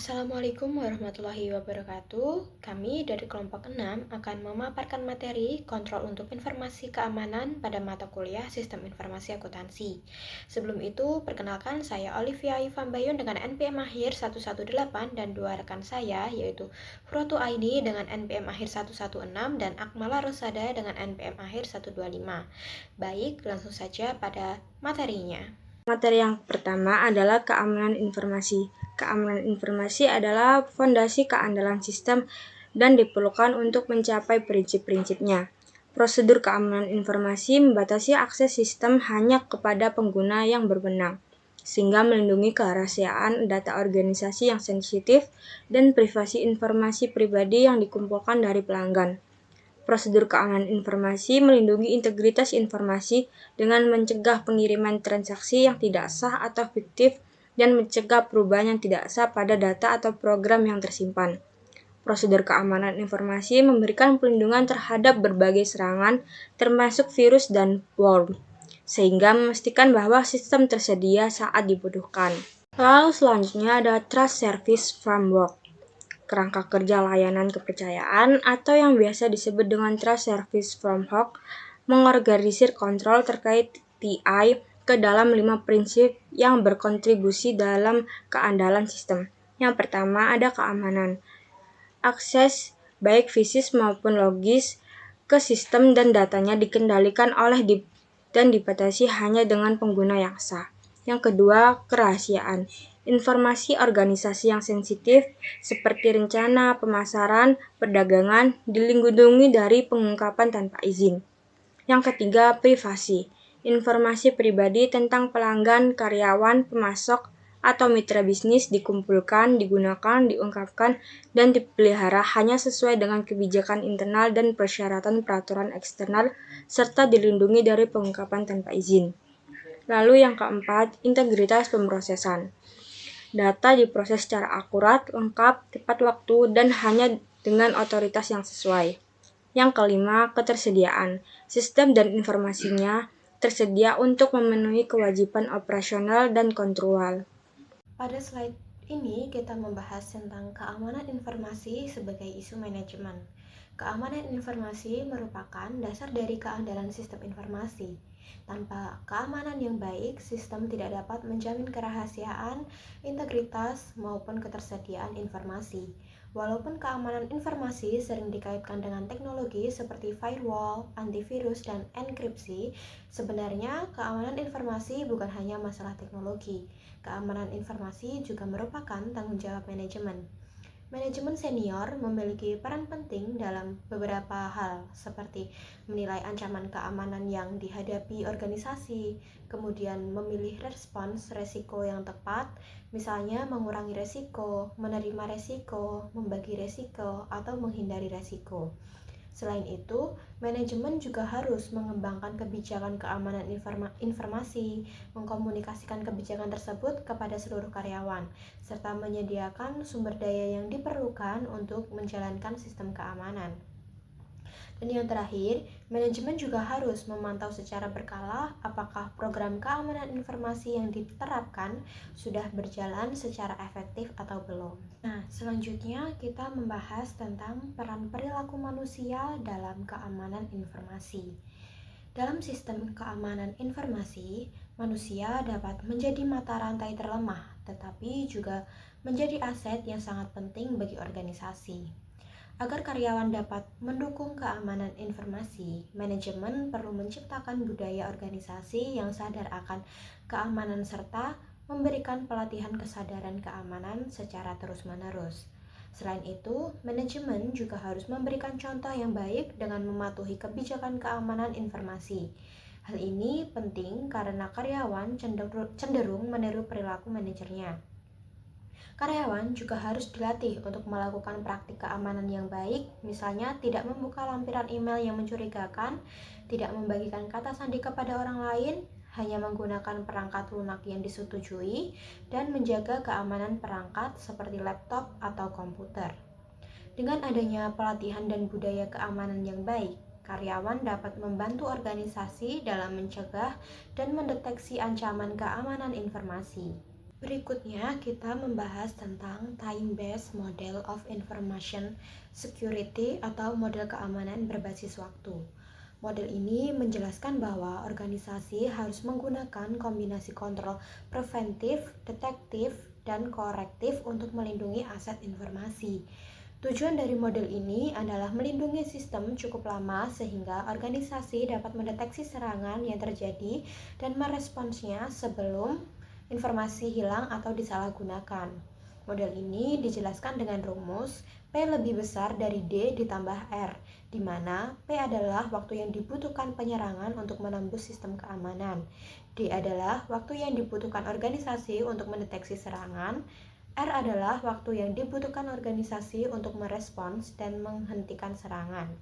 Assalamualaikum warahmatullahi wabarakatuh. Kami dari kelompok 6 akan memaparkan materi kontrol untuk informasi keamanan pada mata kuliah Sistem Informasi Akuntansi. Sebelum itu, perkenalkan saya Olivia Ifambayun dengan NPM akhir 118 dan dua rekan saya yaitu Frotu Aini dengan NPM akhir 116 dan Akmala Rosada dengan NPM akhir 125. Baik, langsung saja pada materinya. Materi yang pertama adalah keamanan informasi. Keamanan informasi adalah fondasi keandalan sistem dan diperlukan untuk mencapai prinsip-prinsipnya. Prosedur keamanan informasi membatasi akses sistem hanya kepada pengguna yang berwenang, sehingga melindungi kerahasiaan data organisasi yang sensitif dan privasi informasi pribadi yang dikumpulkan dari pelanggan. Prosedur keamanan informasi melindungi integritas informasi dengan mencegah pengiriman transaksi yang tidak sah atau fiktif dan mencegah perubahan yang tidak sah pada data atau program yang tersimpan. Prosedur keamanan informasi memberikan perlindungan terhadap berbagai serangan, termasuk virus dan worm, sehingga memastikan bahwa sistem tersedia saat dibutuhkan. Lalu selanjutnya ada Trust Service Framework. Kerangka kerja layanan kepercayaan atau yang biasa disebut dengan Trust Service Framework mengorganisir kontrol terkait TI ke dalam 5 prinsip yang berkontribusi dalam keandalan sistem. Yang pertama ada keamanan. Akses baik fisik maupun logis ke sistem dan datanya dikendalikan oleh dan dibatasi hanya dengan pengguna yang sah. Yang kedua, kerahasiaan. Informasi organisasi yang sensitif seperti rencana pemasaran, perdagangan dilindungi dari pengungkapan tanpa izin. Yang ketiga, privasi. Informasi pribadi tentang pelanggan, karyawan, pemasok, atau mitra bisnis dikumpulkan, digunakan, diungkapkan, dan dipelihara hanya sesuai dengan kebijakan internal dan persyaratan peraturan eksternal, serta dilindungi dari pengungkapan tanpa izin. Lalu yang keempat, integritas pemrosesan. Data diproses secara akurat, lengkap, tepat waktu, dan hanya dengan otoritas yang sesuai. Yang kelima, ketersediaan. Sistem dan informasinya tersedia untuk memenuhi kewajiban operasional dan kontrol. Pada slide ini kita membahas tentang keamanan informasi sebagai isu manajemen. Keamanan informasi merupakan dasar dari keandalan sistem informasi. Tanpa keamanan yang baik, sistem tidak dapat menjamin kerahasiaan, integritas, maupun ketersediaan informasi. Walaupun keamanan informasi sering dikaitkan dengan teknologi seperti firewall, antivirus, dan enkripsi, sebenarnya keamanan informasi bukan hanya masalah teknologi. Keamanan informasi juga merupakan tanggung jawab manajemen. Manajemen senior memiliki peran penting dalam beberapa hal, seperti menilai ancaman keamanan yang dihadapi organisasi, kemudian memilih respons resiko yang tepat, misalnya mengurangi resiko, menerima resiko, membagi resiko, atau menghindari resiko. Selain itu, manajemen juga harus mengembangkan kebijakan keamanan informasi, mengkomunikasikan kebijakan tersebut kepada seluruh karyawan, serta menyediakan sumber daya yang diperlukan untuk menjalankan sistem keamanan. Dan yang terakhir, manajemen juga harus memantau secara berkala apakah program keamanan informasi yang diterapkan sudah berjalan secara efektif atau belum. Nah, selanjutnya kita membahas tentang peran perilaku manusia dalam keamanan informasi. Dalam sistem keamanan informasi, manusia dapat menjadi mata rantai terlemah, tetapi juga menjadi aset yang sangat penting bagi organisasi. Agar karyawan dapat mendukung keamanan informasi, manajemen perlu menciptakan budaya organisasi yang sadar akan keamanan serta memberikan pelatihan kesadaran keamanan secara terus-menerus. Selain itu, manajemen juga harus memberikan contoh yang baik dengan mematuhi kebijakan keamanan informasi. Hal ini penting karena karyawan cenderung meniru perilaku manajernya. Karyawan juga harus dilatih untuk melakukan praktik keamanan yang baik, misalnya tidak membuka lampiran email yang mencurigakan, tidak membagikan kata sandi kepada orang lain, hanya menggunakan perangkat lunak yang disetujui, dan menjaga keamanan perangkat seperti laptop atau komputer. Dengan adanya pelatihan dan budaya keamanan yang baik, karyawan dapat membantu organisasi dalam mencegah dan mendeteksi ancaman keamanan informasi. Berikutnya kita membahas tentang Time-Based Model of Information Security atau model keamanan berbasis waktu. Model ini menjelaskan bahwa organisasi harus menggunakan kombinasi kontrol preventif, detektif, dan korektif untuk melindungi aset informasi. Tujuan dari model ini adalah melindungi sistem cukup lama sehingga organisasi dapat mendeteksi serangan yang terjadi dan meresponsnya sebelum informasi hilang atau disalahgunakan. Model ini dijelaskan dengan rumus P lebih besar dari D ditambah R, di mana P adalah waktu yang dibutuhkan penyerangan untuk menembus sistem keamanan, D adalah waktu yang dibutuhkan organisasi untuk mendeteksi serangan, R adalah waktu yang dibutuhkan organisasi untuk merespons dan menghentikan serangan.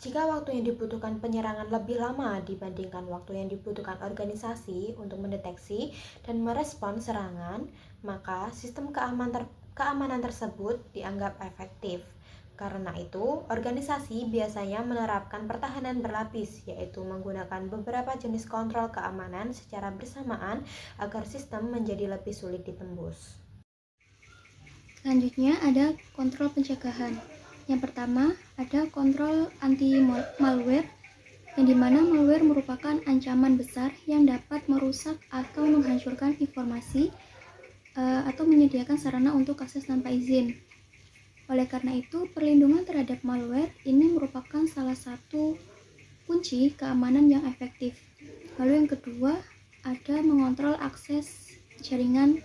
Jika waktu yang dibutuhkan penyerangan lebih lama dibandingkan waktu yang dibutuhkan organisasi untuk mendeteksi dan merespons serangan, maka sistem keamanan tersebut dianggap efektif. Karena itu, organisasi biasanya menerapkan pertahanan berlapis, yaitu menggunakan beberapa jenis kontrol keamanan secara bersamaan agar sistem menjadi lebih sulit ditembus. Selanjutnya ada kontrol pencegahan. Yang pertama ada kontrol anti-malware, yang dimana malware merupakan ancaman besar yang dapat merusak atau menghancurkan informasi atau menyediakan sarana untuk akses tanpa izin. Oleh karena itu, perlindungan terhadap malware ini merupakan salah satu kunci keamanan yang efektif. Lalu yang kedua ada mengontrol akses jaringan,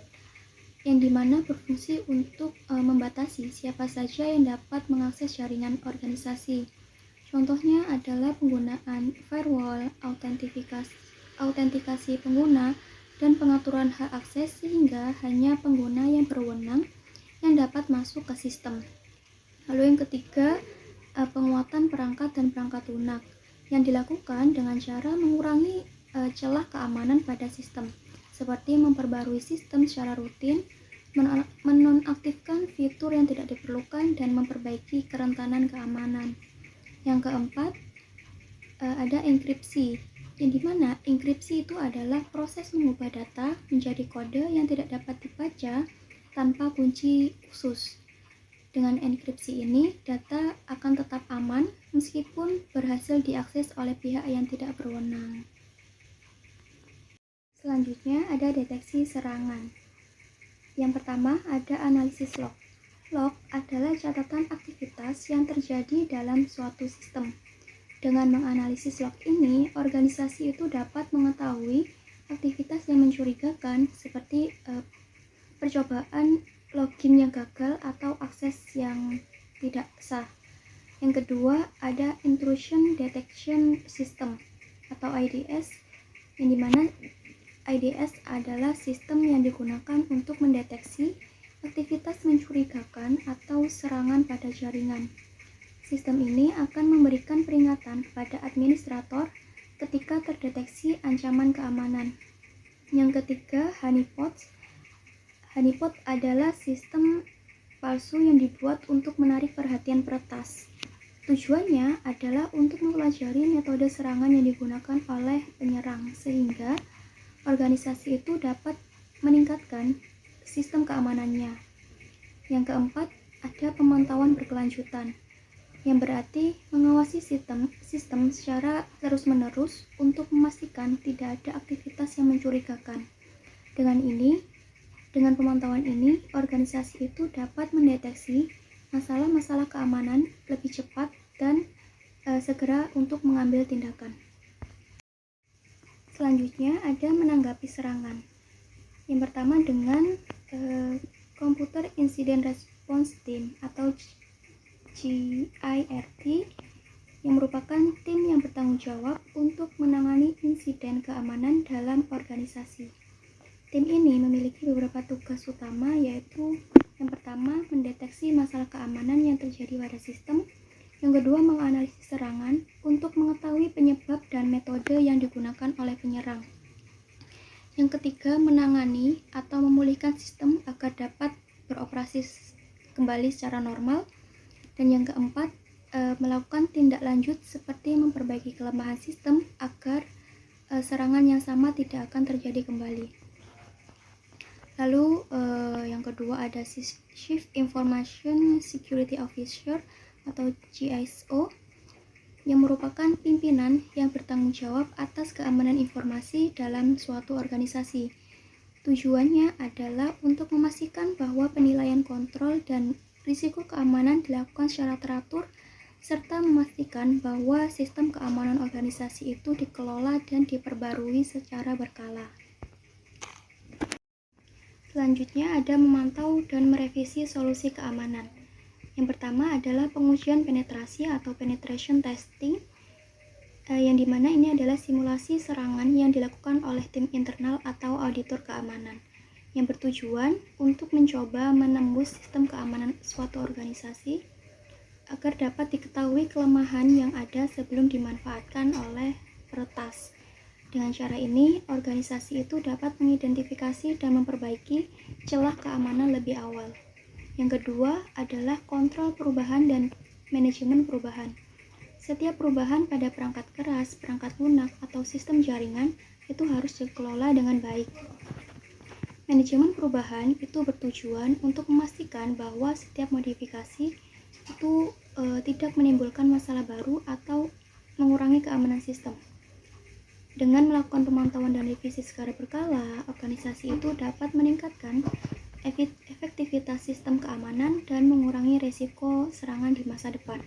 yang dimana berfungsi untuk membatasi siapa saja yang dapat mengakses jaringan organisasi. Contohnya adalah penggunaan firewall, autentikasi pengguna, dan pengaturan hak akses sehingga hanya pengguna yang berwenang yang dapat masuk ke sistem. Lalu yang ketiga, penguatan perangkat dan perangkat lunak, yang dilakukan dengan cara mengurangi celah keamanan pada sistem, seperti memperbarui sistem secara rutin, menonaktifkan fitur yang tidak diperlukan, dan memperbaiki kerentanan keamanan. Yang keempat, ada enkripsi, yang dimana enkripsi itu adalah proses mengubah data menjadi kode yang tidak dapat dibaca tanpa kunci khusus. Dengan enkripsi ini, data akan tetap aman meskipun berhasil diakses oleh pihak yang tidak berwenang. Selanjutnya ada deteksi serangan. Yang pertama ada analisis log. Log adalah catatan aktivitas yang terjadi dalam suatu sistem. Dengan menganalisis log ini, organisasi itu dapat mengetahui aktivitas yang mencurigakan seperti percobaan login yang gagal atau akses yang tidak sah. Yang kedua ada Intrusion Detection System atau IDS, yang dimana IDS adalah sistem yang digunakan untuk mendeteksi aktivitas mencurigakan atau serangan pada jaringan. Sistem ini akan memberikan peringatan pada administrator ketika terdeteksi ancaman keamanan. Yang ketiga, honeypot. Honeypot adalah sistem palsu yang dibuat untuk menarik perhatian peretas. Tujuannya adalah untuk mempelajari metode serangan yang digunakan oleh penyerang, sehingga organisasi itu dapat meningkatkan sistem keamanannya. Yang keempat, ada pemantauan berkelanjutan, yang berarti mengawasi sistem secara terus-menerus untuk memastikan tidak ada aktivitas yang mencurigakan. Dengan pemantauan ini, organisasi itu dapat mendeteksi masalah-masalah keamanan lebih cepat dan segera untuk mengambil tindakan. Selanjutnya ada menanggapi serangan. Yang pertama dengan Computer Incident Response Team atau GIRT, yang merupakan tim yang bertanggung jawab untuk menangani insiden keamanan dalam organisasi. Tim ini memiliki beberapa tugas utama, yaitu yang pertama mendeteksi masalah keamanan yang terjadi pada sistem, yang kedua menganalisis serangan untuk mengetahui penyebab dan metode yang digunakan oleh penyerang, yang ketiga menangani atau memulihkan sistem agar dapat beroperasi kembali secara normal, dan yang keempat melakukan tindak lanjut seperti memperbaiki kelemahan sistem agar serangan yang sama tidak akan terjadi kembali. Lalu yang kedua ada Chief Information Security Officer atau CISO, yang merupakan pimpinan yang bertanggung jawab atas keamanan informasi dalam suatu organisasi. Tujuannya adalah untuk memastikan bahwa penilaian kontrol dan risiko keamanan dilakukan secara teratur, serta memastikan bahwa sistem keamanan organisasi itu dikelola dan diperbarui secara berkala. Selanjutnya ada memantau dan merevisi solusi keamanan. Yang pertama adalah pengujian penetrasi atau penetration testing, yang dimana ini adalah simulasi serangan yang dilakukan oleh tim internal atau auditor keamanan, yang bertujuan untuk mencoba menembus sistem keamanan suatu organisasi agar dapat diketahui kelemahan yang ada sebelum dimanfaatkan oleh peretas. Dengan cara ini, organisasi itu dapat mengidentifikasi dan memperbaiki celah keamanan lebih awal. Yang kedua adalah kontrol perubahan dan manajemen perubahan. Setiap perubahan pada perangkat keras, perangkat lunak, atau sistem jaringan itu harus dikelola dengan baik. Manajemen perubahan itu bertujuan untuk memastikan bahwa setiap modifikasi itu tidak menimbulkan masalah baru atau mengurangi keamanan sistem. Dengan melakukan pemantauan dan revisi secara berkala, organisasi itu dapat meningkatkan efektivitas sistem keamanan dan mengurangi risiko serangan di masa depan.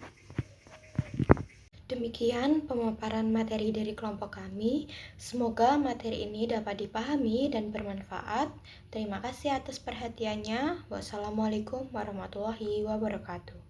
Demikian pemaparan materi dari kelompok kami. Semoga materi ini dapat dipahami dan bermanfaat. Terima kasih atas perhatiannya. Wassalamualaikum warahmatullahi wabarakatuh.